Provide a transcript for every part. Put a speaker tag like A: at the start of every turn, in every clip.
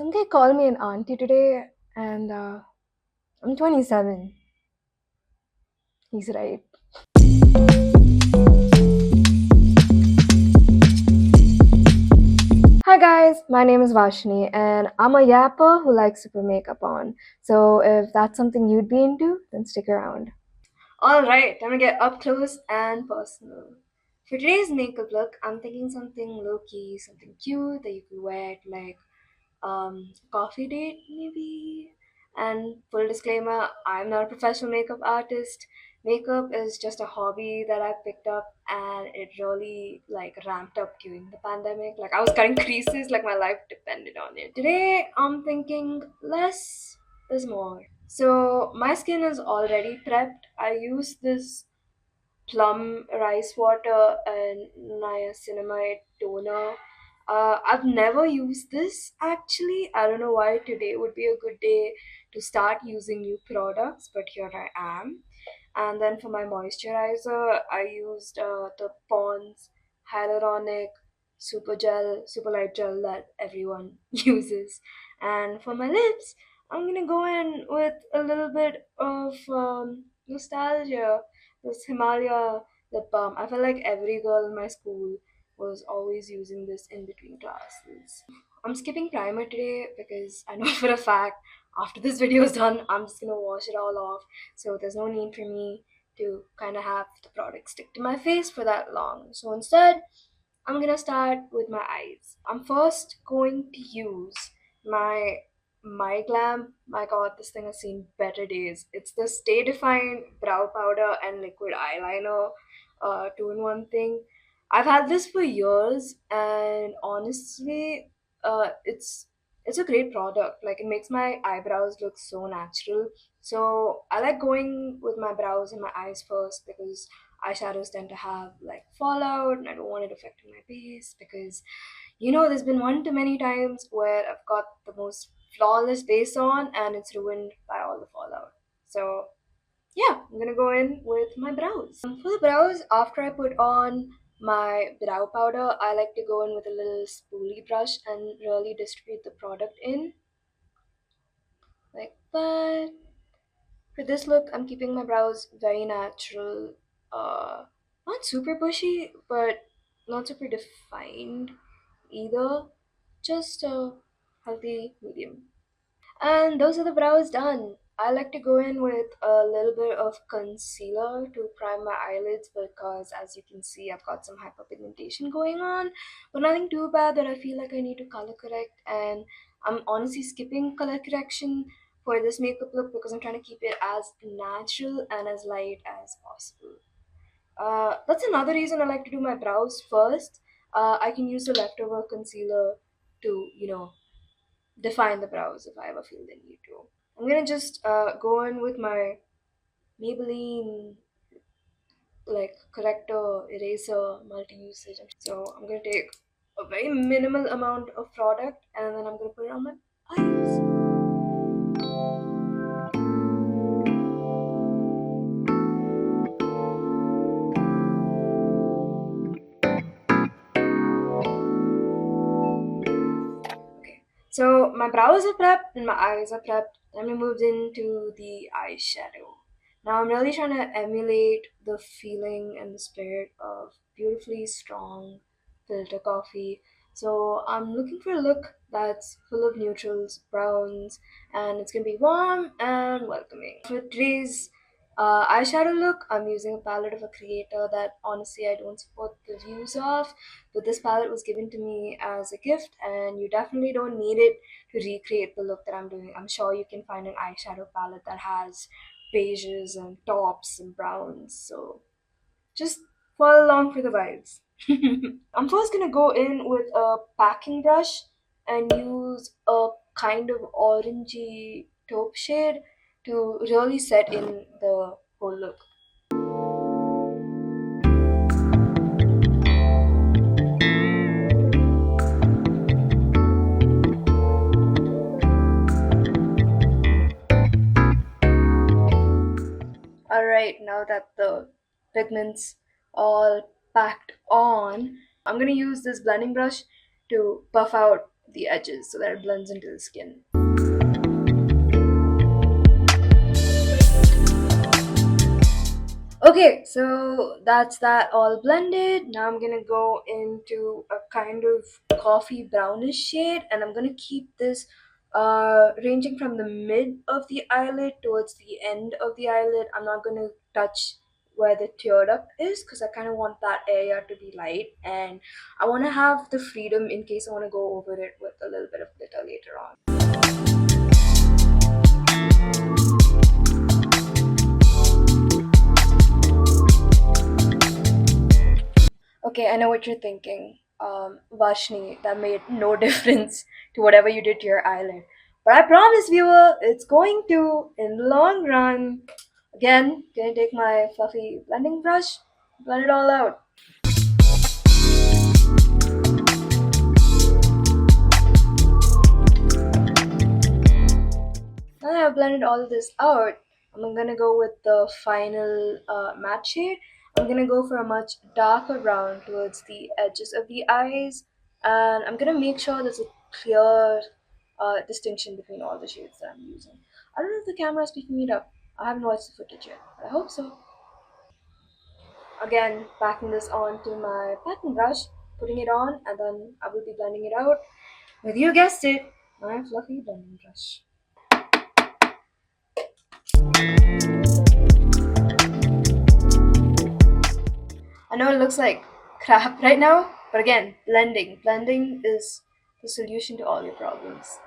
A: Some guy called me an auntie today, and I'm 27. He's right. Hi guys, my name is Vashni, and I'm a yapper who likes to put makeup on. So if that's something you'd be into, then stick around. Alright, time to get up close and personal. For today's makeup look, I'm thinking something low-key, something cute that you could wear to coffee date maybe. And full disclaimer, I'm not a professional makeup artist. Makeup is just a hobby that I picked up, and it really ramped up during the pandemic. Like I was cutting creases like my life depended on it. Today I'm thinking less is more. So my skin is already prepped. I use this plum rice water and niacinamide toner. I've never used this actually. I don't know why today would be a good day to start using new products, but here I am. And then for my moisturizer, I used the Pond's Hyaluronic Super Light Gel that everyone uses. And for my lips, I'm gonna go in with a little bit of nostalgia, this Himalaya lip balm. I felt like every girl in my school was always using this in between classes. I'm skipping primer today because I know for a fact after this video is done, I'm just gonna wash it all off. So there's no need for me to kind of have the product stick to my face for that long. So instead, I'm gonna start with my eyes. I'm first going to use my Glam. My god, this thing has seen better days. It's the Stay Defined brow powder and liquid eyeliner, two-in-one thing. I've had this for years, and honestly, it's a great product. Like it makes my eyebrows look so natural. So I like going with my brows and my eyes first because eyeshadows tend to have like fallout, and I don't want it affecting my base because there's been one too many times where I've got the most flawless base on and it's ruined by all the fallout. So yeah, I'm gonna go in with my brows. For the brows, after I put on my brow powder, I like to go in with a little spoolie brush and really distribute the product in like that. For this look, I'm keeping my brows very natural. Not super bushy, but not super defined either. Just a healthy medium. And those are the brows done. I like to go in with a little bit of concealer to prime my eyelids because, as you can see, I've got some hyperpigmentation going on, but nothing too bad that I feel like I need to color correct. And I'm honestly skipping color correction for this makeup look because I'm trying to keep it as natural and as light as possible. That's another reason I like to do my brows first. I can use the leftover concealer to, define the brows if I ever feel the need to. I'm gonna just go in with my Maybelline corrector eraser multi-usage. So I'm gonna take a very minimal amount of product and then I'm gonna put it on my eyes. Okay, so my brows are prepped and my eyes are prepped. Then we moved into the eyeshadow. Now I'm really trying to emulate the feeling and the spirit of beautifully strong filter coffee. So I'm looking for a look that's full of neutrals, browns, and it's gonna be warm and welcoming. For today's eyeshadow look, I'm using a palette of a creator that honestly I don't support the views of, but this palette was given to me as a gift, and you definitely don't need it to recreate the look that I'm doing. I'm sure you can find an eyeshadow palette that has beiges and tops and browns, so just follow along for the vibes. I'm first gonna go in with a packing brush and use a kind of orangey taupe shade to really set in the whole look. Alright, now that the pigments all packed on, I'm gonna use this blending brush to buff out the edges so that it blends into the skin. Okay, so that's that all blended. Now I'm gonna go into a kind of coffee brownish shade, and I'm gonna keep this ranging from the mid of the eyelid towards the end of the eyelid. I'm not gonna touch where the tear duct is because I kind of want that area to be light, and I want to have the freedom in case I want to go over it with a little bit of glitter later on. Okay, I know what you're thinking. Vashni, that made no difference to whatever you did to your eyelid. But I promise, viewer, it's going to in the long run. Again, gonna take my fluffy blending brush, blend it all out. Now that I've blended all of this out, I'm gonna go with the final matte shade. I'm gonna go for a much darker brown towards the edges of the eyes, and I'm gonna make sure there's a clear distinction between all the shades that I'm using. I don't know if the camera is picking it up. I haven't watched the footage yet, but I hope so. Again, packing this onto my pattern brush, putting it on, and then I will be blending it out with, you guessed it, my fluffy blending brush. I know it looks like crap right now, but again, blending. Blending is the solution to all your problems.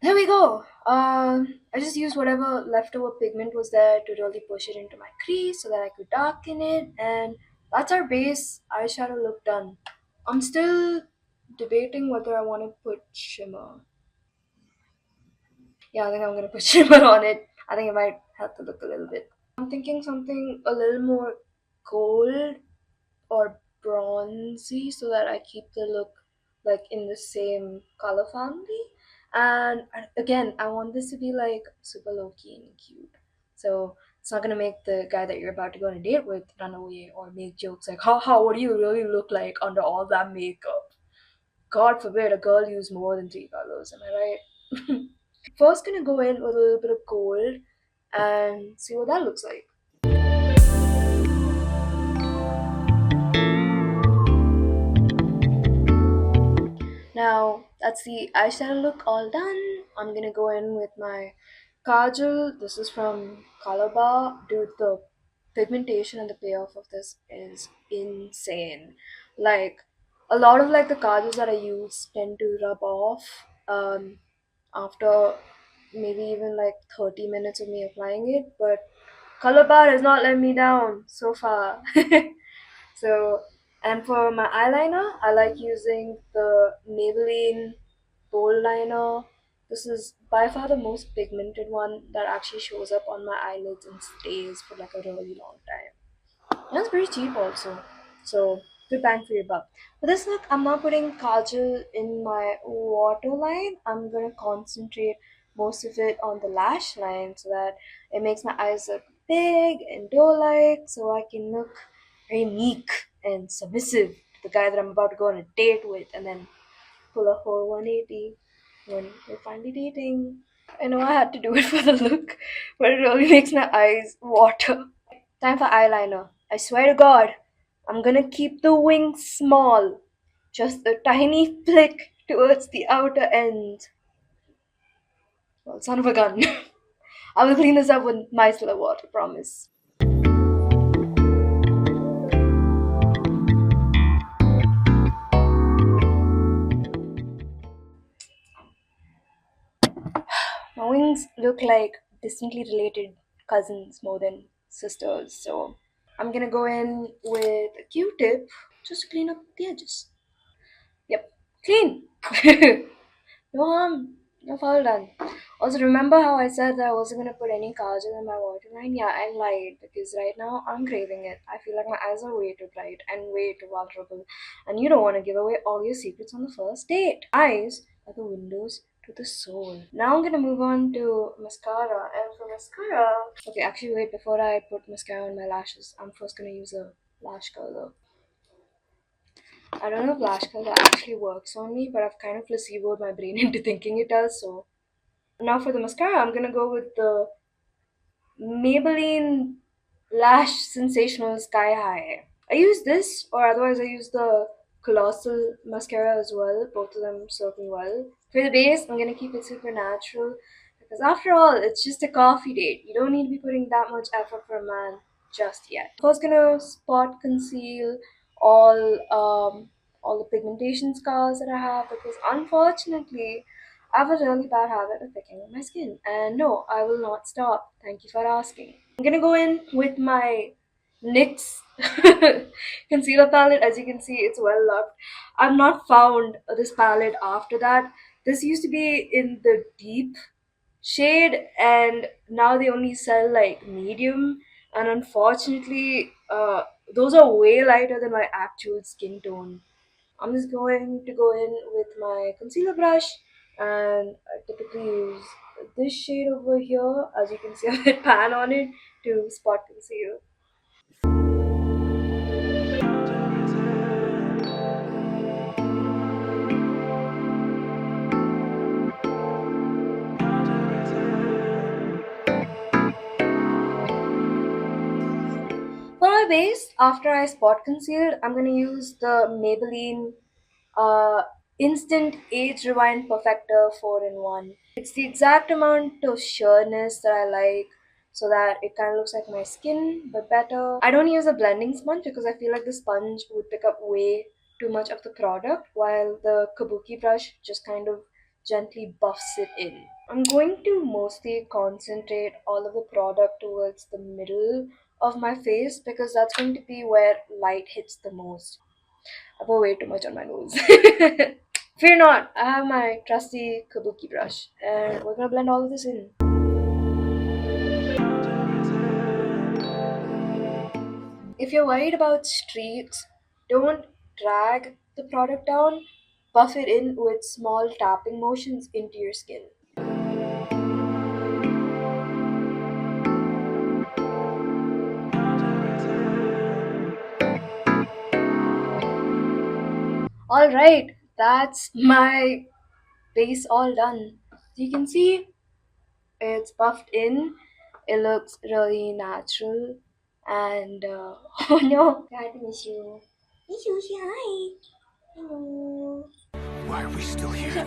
A: There we go. I just used whatever leftover pigment was there to really push it into my crease so that I could darken it, and that's our base eyeshadow look done. I'm still debating whether I want to put shimmer. Yeah, I think I'm gonna put shimmer on it. I think it might help the look a little bit. I'm thinking something a little more gold or bronzy so that I keep the look like in the same color family. And again, I want this to be like super low key and cute. So it's not gonna make the guy that you're about to go on a date with run away or make jokes like, how, what do you really look like under all that makeup? God forbid a girl use more than three colors, am I right? First, gonna go in with a little bit of gold and see what that looks like. Now that's the eyeshadow look all done. I'm gonna go in with my kajal. This is from Color Bar. Dude, the pigmentation and the payoff of this is insane. Like a lot of like the kajals that I use tend to rub off after maybe even like 30 minutes of me applying it, but Color Bar has not let me down so far. So, and for my eyeliner, I like using the Maybelline Bold Liner. This is by far the most pigmented one that actually shows up on my eyelids and stays for like a really long time. And it's pretty cheap also. So, good bang for your buck. For this look, I'm not putting kajal in my waterline. I'm gonna concentrate most of it on the lash line so that it makes my eyes look big and doe-like so I can look very meek and submissive to the guy that I'm about to go on a date with and then pull a whole 180 when we're finally dating. I know I had to do it for the look, but it really makes my eyes water. Time for eyeliner. I swear to God, I'm gonna keep the wings small. Just a tiny flick towards the outer end. Well, son of a gun. I will clean this up with micellar water, promise. My wings look like distantly related cousins more than sisters, so I'm gonna go in with a Q-tip just to clean up the edges. Yep, clean. No harm, no foul done. Also, remember how I said that I wasn't gonna put any kajal in my waterline? Yeah, I lied because right now I'm craving it. I feel like my eyes are way too bright and way too vulnerable, and you don't want to give away all your secrets on the first date. Eyes are the windows to the soul. Now I'm gonna move on to mascara. And for mascara, okay, actually, wait, before I put mascara on my lashes, I'm first gonna use a lash curler. I don't know if lash curler actually works on me, but I've kind of placeboed my brain into thinking it does, so. Now for the mascara, I'm gonna go with the Maybelline Lash Sensational Sky High. I use this, or otherwise I use the Colossal mascara as well. Both of them serve me well. For the base, I'm gonna keep it super natural because after all, it's just a coffee date. You don't need to be putting that much effort for a man just yet. Of course, gonna spot conceal all all the pigmentation scars that I have because unfortunately I have a really bad habit of picking at my skin. And no, I will not stop. Thank you for asking. I'm gonna go in with my NYX concealer palette. As you can see, it's well loved. I've not found this palette after that. This used to be in the deep shade, and now they only sell like medium. And unfortunately, those are way lighter than my actual skin tone. I'm just going to go in with my concealer brush, and I typically use this shade over here. As you can see, I hit pan on it to spot conceal. For my base, after I spot concealed, I'm going to use the Maybelline uh, Instant Age Rewind Perfector 4 in 1. It's the exact amount of sheerness that I like so that it kind of looks like my skin but better. I don't use a blending sponge because I feel like the sponge would pick up way too much of the product while the kabuki brush just kind of gently buffs it in. I'm going to mostly concentrate all of the product towards the middle of my face because that's going to be where light hits the most. I put way too much on my nose. Fear not, I have my trusty kabuki brush and we're gonna blend all of this in. If you're worried about streaks, don't drag the product down, buff it in with small tapping motions into your skin. Alright, that's my base all done. You can see it's buffed in, it looks really natural, and oh no, I had to miss you. Miss you, say hi. Hello.
B: Why are we still here?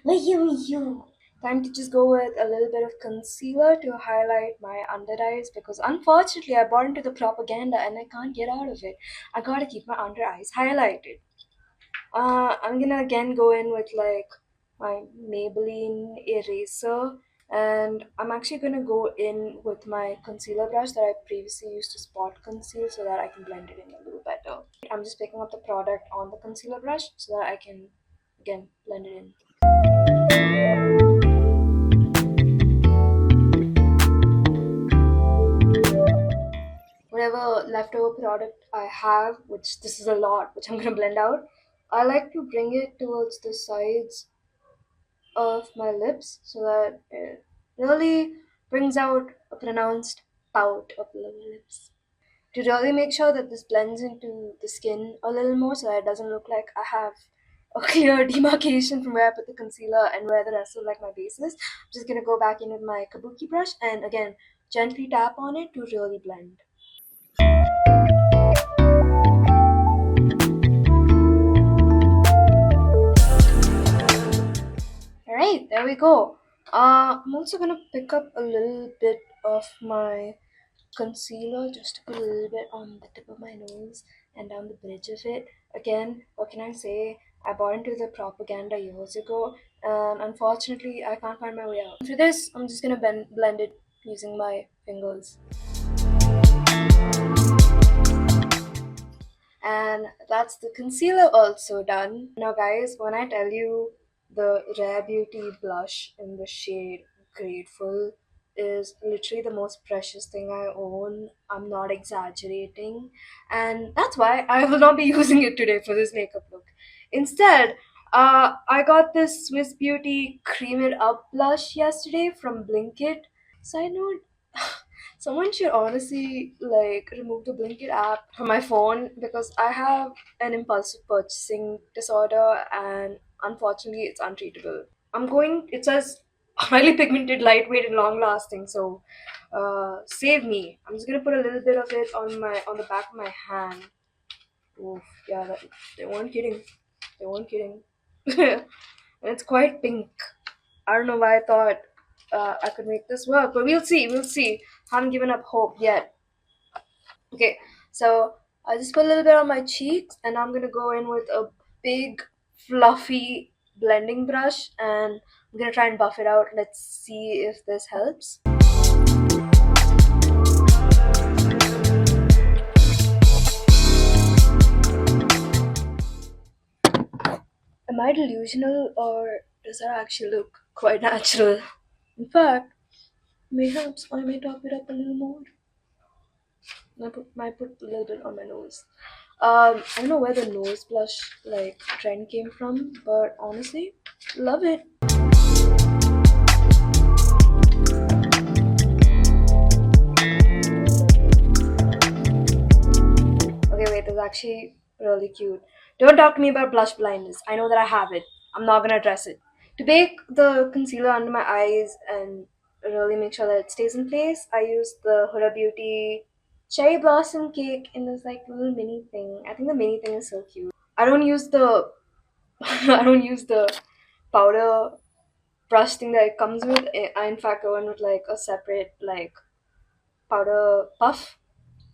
A: Miss you, miss you. Time to just go with a little bit of concealer to highlight my under eyes because unfortunately I bought into the propaganda and I can't get out of it. I gotta keep my under eyes highlighted. I'm gonna again go in with like my Maybelline eraser, and I'm actually gonna go in with my concealer brush that I previously used to spot conceal so that I can blend it in a little better. I'm just picking up the product on the concealer brush so that I can again blend it in. Whatever leftover product I have, which this is a lot, which I'm gonna blend out, I like to bring it towards the sides of my lips so that it really brings out a pronounced pout of the lower lips. To really make sure that this blends into the skin a little more so that it doesn't look like I have a clear demarcation from where I put the concealer and where the rest of like my base is. I'm just gonna go back in with my kabuki brush and again gently tap on it to really blend. Alright, there we go. I'm also gonna pick up a little bit of my concealer just to put a little bit on the tip of my nose and down the bridge of it. Again, what can I say? I bought into the propaganda years ago, and unfortunately, I can't find my way out. For this, I'm just gonna blend it using my fingers. And that's the concealer also done. Now guys, when I tell you the Rare Beauty blush in the shade Grateful is literally the most precious thing I own, I'm not exaggerating, and that's why I will not be using it today for this makeup look. Instead, I got this Swiss Beauty Cream It Up blush yesterday from Blinkit. Side note, someone should honestly like remove the Blinkit app from my phone because I have an impulsive purchasing disorder and unfortunately it's untreatable. It says highly pigmented, lightweight, and long lasting, so save me. I'm just gonna put a little bit of it on the back of my hand. Oof, yeah, they weren't kidding. They weren't kidding. And it's quite pink. I don't know why I thought I could make this work, but we'll see. We'll see. Haven't given up hope yet. Okay, so I just put a little bit on my cheeks, and I'm gonna go in with a big, fluffy blending brush, and I'm gonna try and buff it out. Let's see if this helps. Am I delusional, or does that actually look quite natural? In fact, perhaps I may top it up a little more. Might put a little bit on my nose. I don't know where the nose blush like trend came from, but honestly, love it. Okay, wait, that's actually really cute. Don't talk to me about blush blindness. I know that I have it. I'm not gonna address it. To bake the concealer under my eyes and really make sure that it stays in place, I use the Huda Beauty Cherry Blossom Cake in this like little mini thing. I think the mini thing is so cute. I don't use the I don't use the powder brush thing that it comes with. I in fact go in with like a separate like powder puff,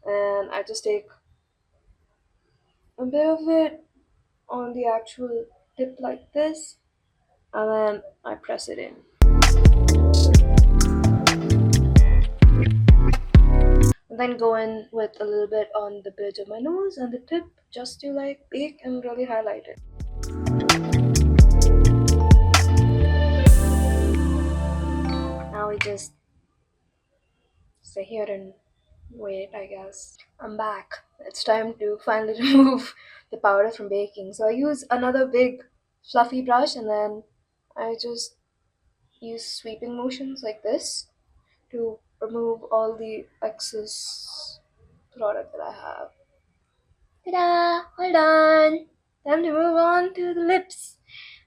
A: and I just take a bit of it on the actual tip like this, and then I press it in. And then go in with a little bit on the bridge of my nose and the tip just to like bake and really highlight it. Now we just sit here and wait, I guess. I'm back. It's time to finally remove the powder from baking. So I use another big fluffy brush, and then I just use sweeping motions like this to remove all the excess product that I have. Ta-da! All done! Time to move on to the lips.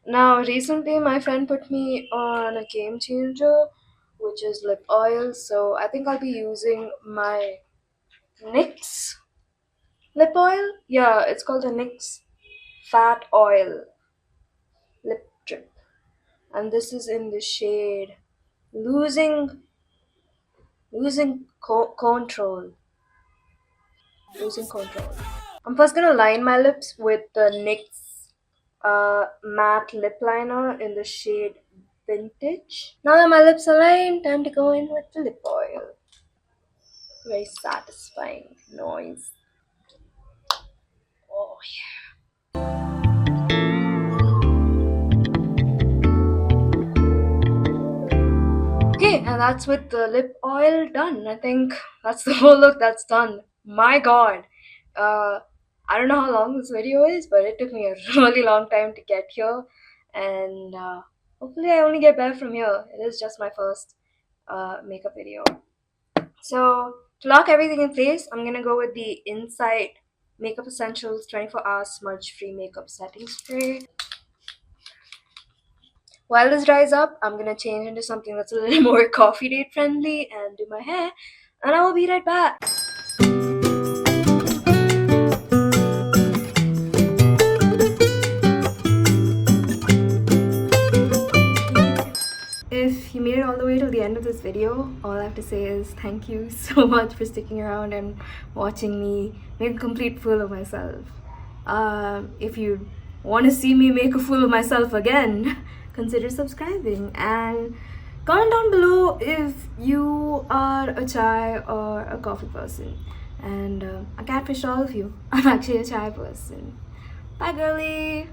A: Now, recently my friend put me on a game changer, which is lip oil. So I think I'll be using my NYX lip oil. Yeah, it's called the NYX Fat Oil Lip Drip, and this is in the shade losing control. Losing control. I'm first gonna line my lips with the NYX matte lip liner in the shade Vintage. Now that my lips are lined, time to go in with the lip oil. Very satisfying noise. Oh yeah. Okay, and that's with the lip oil done. I think that's the whole look that's done. My god. Uh, I don't know how long this video is, but it took me a really long time to get here. And hopefully, I only get better from here. It is just my first makeup video. So, to lock everything in place, I'm gonna go with the Insight Makeup Essentials 24-hour smudge free makeup setting spray. While this dries up, I'm gonna change into something that's a little more coffee date friendly and do my hair, and I will be right back. If you made it all the way to the end of this video, all I have to say is thank you so much for sticking around and watching me make a complete fool of myself. If you want to see me make a fool of myself again, consider subscribing and comment down below if you are a chai or a coffee person. And I catfish all of you. I'm actually a chai person. Bye, girlie!